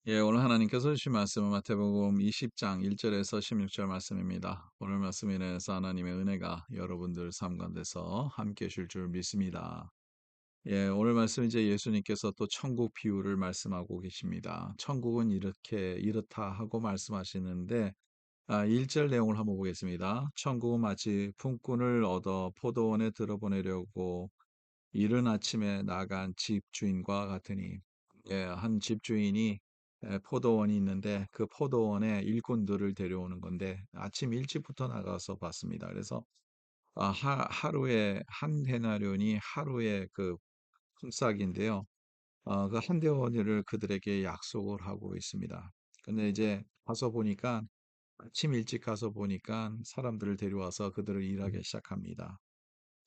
예, 오늘 하나님께서 주신 말씀은 마태복음 20장 1절에서 16절 말씀입니다. 오늘 말씀 인해서 하나님의 은혜가 여러분들 삶 가운데서 함께 하실 줄 믿습니다. 예, 오늘 말씀 이제 예수님께서 또 천국 비유를 말씀하고 계십니다. 천국은 이렇게 이렇다 하고 말씀하시는데 1절 내용을 한번 보겠습니다. 천국은 마치 품꾼을 얻어 포도원에 들어보내려고 이른 아침에 나간 집주인과 같으니, 예, 한 집주인이 포도원이 있는데 그 포도원에 일꾼들을 데려오는 건데 아침 일찍부터 나가서 봤습니다. 그래서 하루에 한 데나리온이 하루의 그 품삯인데요. 그 한 데나리온을 그들에게 약속을 하고 있습니다. 근데 이제 가서 보니까 아침 일찍 가서 보니까 사람들을 데려와서 그들을 일하게 시작합니다.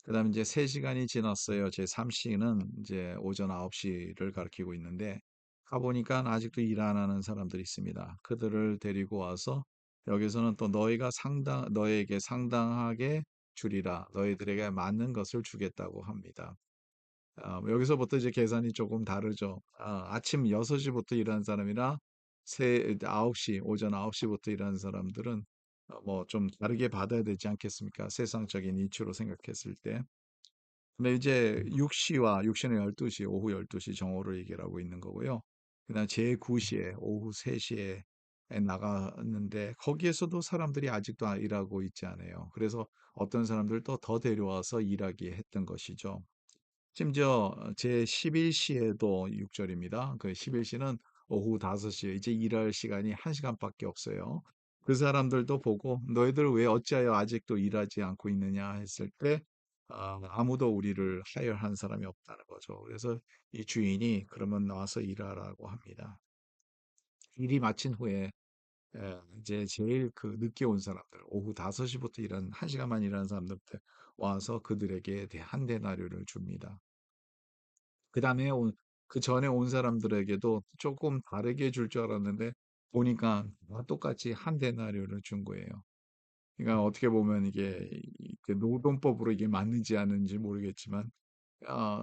그다음에 이제 3시간이 지났어요. 제 3시는 이제 오전 9시를 가리키고 있는데 가 보니까 아직도 일 안 하는 사람들이 있습니다. 그들을 데리고 와서 여기서는 또 너에게 상당하게 주리라. 너희들에게 맞는 것을 주겠다고 합니다. 여기서부터 이제 계산이 조금 다르죠. 아침 6시부터 일하는 사람이나 9시, 오전 9시부터 일하는 사람들은 뭐 좀 다르게 받아야 되지 않겠습니까? 세상적인 이치로 생각했을 때. 근데 이제 6시는 12시, 오후 12시 정오를 얘기를 하고 있는 거고요. 그다음 제9시에 오후 3시에 나갔는데 거기에서도 사람들이 아직도 일하고 있지 않아요. 그래서 어떤 사람들도 더 데려와서 일하게 했던 것이죠. 심지어 제11시에도 6절입니다. 그 11시는 오후 5시에 이제 일할 시간이 1시간밖에 없어요. 그 사람들도 보고 너희들 왜 어찌하여 아직도 일하지 않고 있느냐 했을 때 아무도 우리를 하여한 사람이 없다는 거죠. 그래서 이 주인이 그러면 나와서 일하라고 합니다. 일이 마친 후에 이제 제일 그 늦게 온 사람들, 오후 5시부터 일하는 1시간만 일하는 사람들한테 와서 그들에게 한 데나리온을 줍니다. 그다음에 그 전에 온 사람들에게도 조금 다르게 줄 줄 알았는데 보니까 다 똑같이 한 데나리온을 준 거예요. 그러니까 어떻게 보면 이게 그 노동법으로 이게 맞는지 아닌지 모르겠지만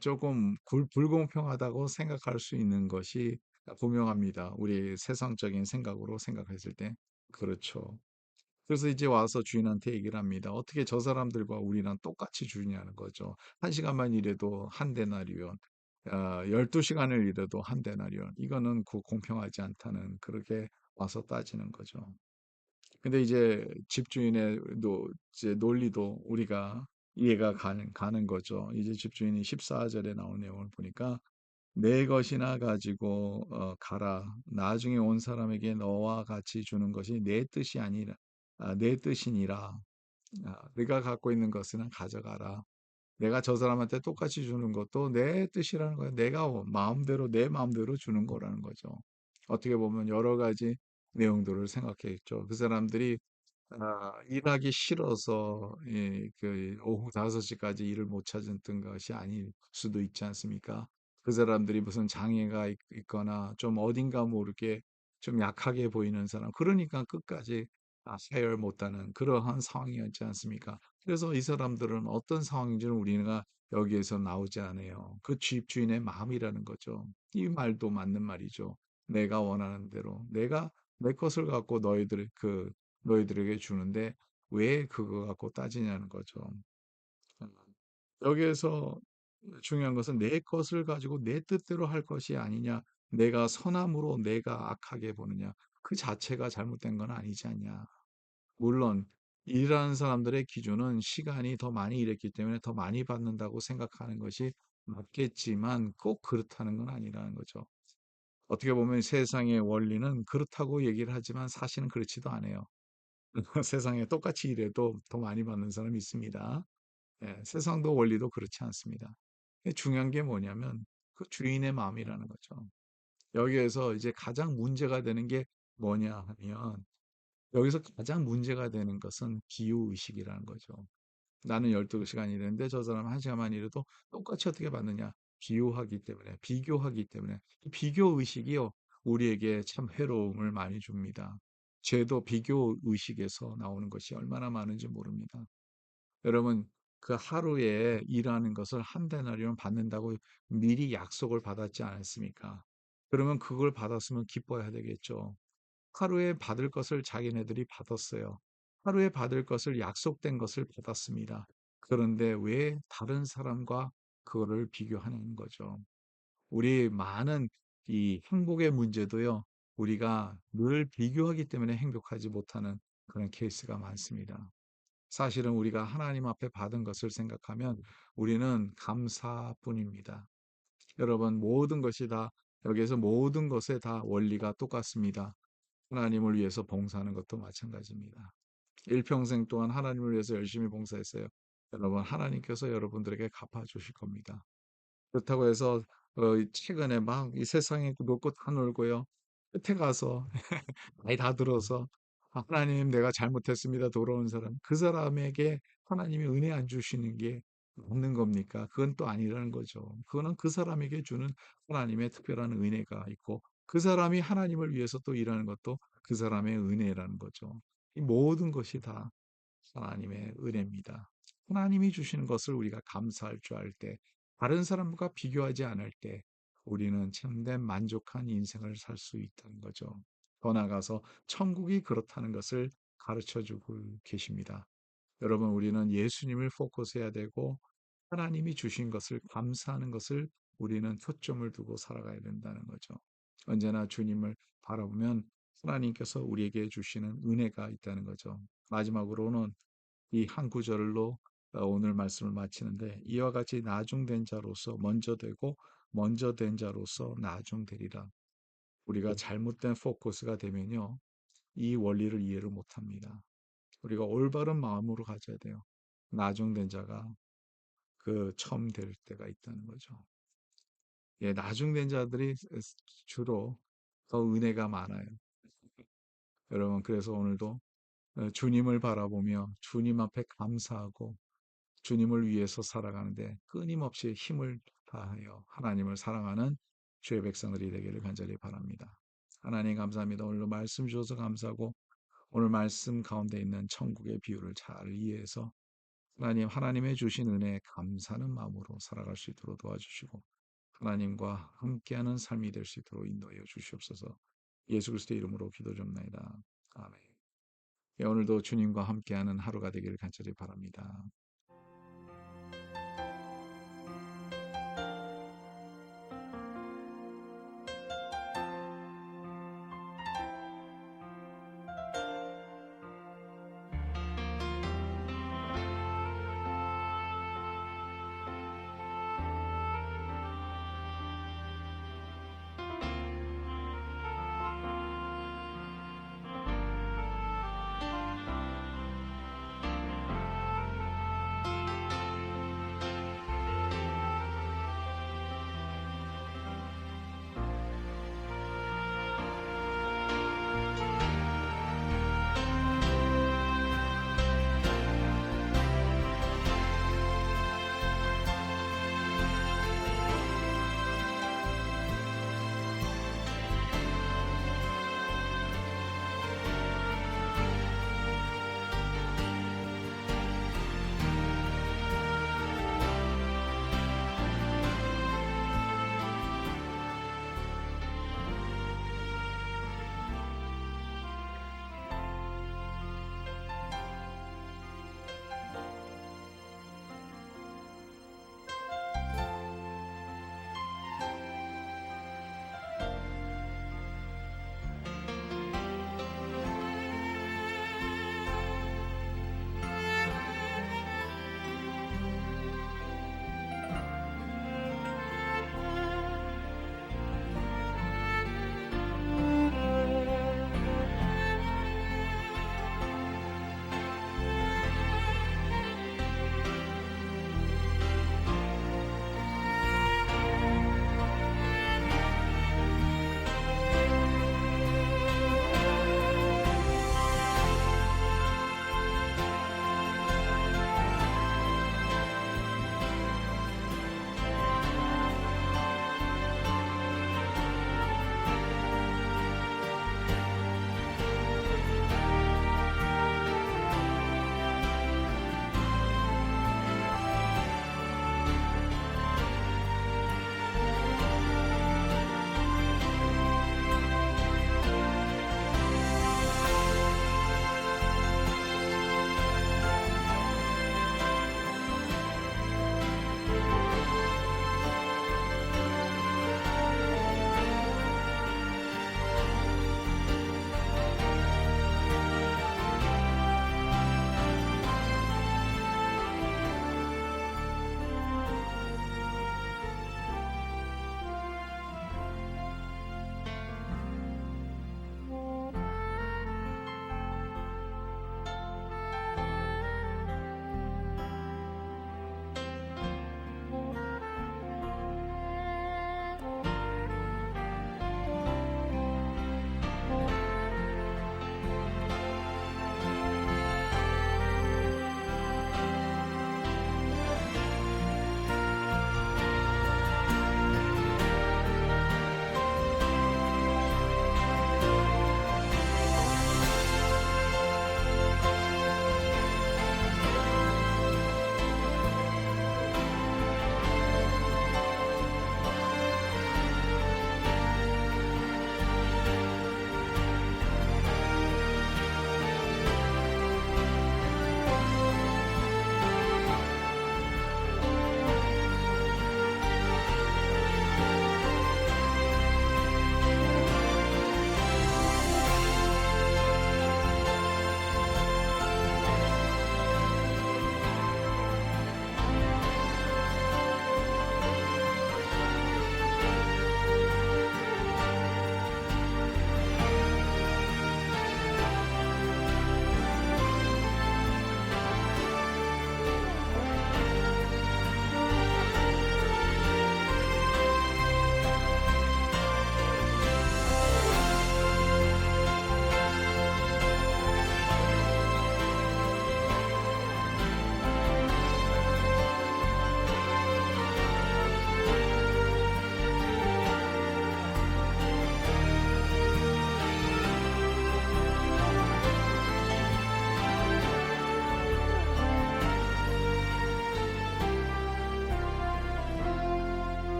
조금 불공평하다고 생각할 수 있는 것이 분명합니다. 우리 세상적인 생각으로 생각했을 때. 그렇죠. 그래서 이제 와서 주인한테 얘기를 합니다. 어떻게 저 사람들과 우리랑 똑같이 주냐는 거죠. 1시간만 일해도 한 데나리온, 12시간을 일해도 한 데나리온. 이거는 공평하지 않다는 그렇게 와서 따지는 거죠. 근데 이제 집주인의 이제 논리도 우리가 이해가 가는 거죠. 이제 집주인이 14절에 나온 내용을 보니까 내 것이나 가지고 가라. 나중에 온 사람에게 너와 같이 주는 것이 내 뜻이 아니라 내 뜻이니라. 네가 갖고 있는 것은 가져가라. 내가 저 사람한테 똑같이 주는 것도 내 뜻이라는 거예요. 내가 마음대로 내 마음대로 주는 거라는 거죠. 어떻게 보면 여러 가지 내용들을 생각했죠. 그 사람들이 일하기 싫어서 그 오후 5시까지 일을 못 찾았던 것이 아닐 수도 있지 않습니까? 그 사람들이 무슨 장애가 있거나 좀 어딘가 모르게 좀 약하게 보이는 사람, 그러니까 끝까지 해열 못하는 그러한 상황이었지 않습니까? 그래서 이 사람들은 어떤 상황인지는 우리가 여기에서 나오지 않아요. 그 집주인의 마음이라는 거죠. 이 말도 맞는 말이죠. 내가 원하는 대로 내가 내 것을 갖고 너희들에게 주는데 왜 그거 갖고 따지냐는 거죠. 음, 여기에서 중요한 것은 내 것을 가지고 내 뜻대로 할 것이 아니냐, 내가 선함으로 내가 악하게 보느냐, 그 자체가 잘못된 건 아니지 않냐. 물론 일하는 사람들의 기준은 시간이 더 많이 일했기 때문에 더 많이 받는다고 생각하는 것이 맞겠지만 꼭 그렇다는 건 아니라는 거죠. 어떻게 보면 세상의 원리는 그렇다고 얘기를 하지만 사실은 그렇지도 않아요. 세상에 똑같이 일해도 더 많이 받는 사람이 있습니다. 예, 세상도 원리도 그렇지 않습니다. 중요한 게 뭐냐면 그 주인의 마음이라는 거죠. 여기에서 이제 가장 문제가 되는 게 뭐냐 하면 여기서 가장 문제가 되는 것은 기호의식이라는 거죠. 나는 12시간 일했는데 저 사람은 1시간만 일해도 똑같이 어떻게 받느냐. 비교하기 때문에, 비교하기 때문에. 이 비교의식이요, 우리에게 참 해로움을 많이 줍니다. 죄도 비교의식에서 나오는 것이 얼마나 많은지 모릅니다. 여러분, 그 하루에 일하는 것을 한 데나리온 받는다고 미리 약속을 받았지 않았습니까? 그러면 그걸 받았으면 기뻐해야 되겠죠. 하루에 받을 것을 자기네들이 받았어요. 하루에 받을 것을 약속된 것을 받았습니다. 그런데 왜 다른 사람과 그거를 비교하는 거죠? 우리 많은 이 행복의 문제도요. 우리가 늘 비교하기 때문에 행복하지 못하는 그런 케이스가 많습니다. 사실은 우리가 하나님 앞에 받은 것을 생각하면 우리는 감사뿐입니다. 여러분, 모든 것이 다 여기에서 모든 것에 다 원리가 똑같습니다. 하나님을 위해서 봉사하는 것도 마찬가지입니다. 일평생 동안 하나님을 위해서 열심히 봉사했어요. 여러분, 하나님께서 여러분들에게 갚아주실 겁니다. 그렇다고 해서 최근에 막 이 세상에 놓고 다 놀고요. 끝에 가서 나이 다 들어서 하나님 내가 잘못했습니다. 돌아온 사람. 그 사람에게 하나님이 은혜 안 주시는 게 맞는 겁니까? 그건 또 아니라는 거죠. 그거는 그 사람에게 주는 하나님의 특별한 은혜가 있고 그 사람이 하나님을 위해서 또 일하는 것도 그 사람의 은혜라는 거죠. 이 모든 것이 다 하나님의 은혜입니다. 하나님이 주시는 것을 우리가 감사할 줄 알 때, 다른 사람과 비교하지 않을 때, 우리는 참된 만족한 인생을 살 수 있다는 거죠. 더 나아가서 천국이 그렇다는 것을 가르쳐 주고 계십니다. 여러분, 우리는 예수님을 포커스해야 되고, 하나님이 주신 것을 감사하는 것을 우리는 초점을 두고 살아가야 된다는 거죠. 언제나 주님을 바라보면 하나님께서 우리에게 주시는 은혜가 있다는 거죠. 마지막으로는 이 한 구절로 오늘 말씀을 마치는데 이와 같이 나중된 자로서 먼저 되고 먼저 된 자로서 나중되리라. 우리가 잘못된 포커스가 되면요. 이 원리를 이해를 못 합니다. 우리가 올바른 마음으로 가져야 돼요. 나중된 자가 처음 될 때가 있다는 거죠. 예, 나중된 자들이 주로 더 은혜가 많아요. 여러분, 그래서 오늘도 주님을 바라보며 주님 앞에 감사하고 주님을 위해서 살아가는데 끊임없이 힘을 다하여 하나님을 사랑하는 주의 백성들이 되기를 간절히 바랍니다. 하나님 감사합니다. 오늘도 말씀 주셔서 감사하고 오늘 말씀 가운데 있는 천국의 비유를 잘 이해해서 하나님의 주신 은혜에 감사하는 마음으로 살아갈 수 있도록 도와주시고 하나님과 함께하는 삶이 될 수 있도록 인도하여 주시옵소서. 예수 그리스도의 이름으로 기도 좀 나이다. 아멘. 예, 오늘도 주님과 함께하는 하루가 되기를 간절히 바랍니다.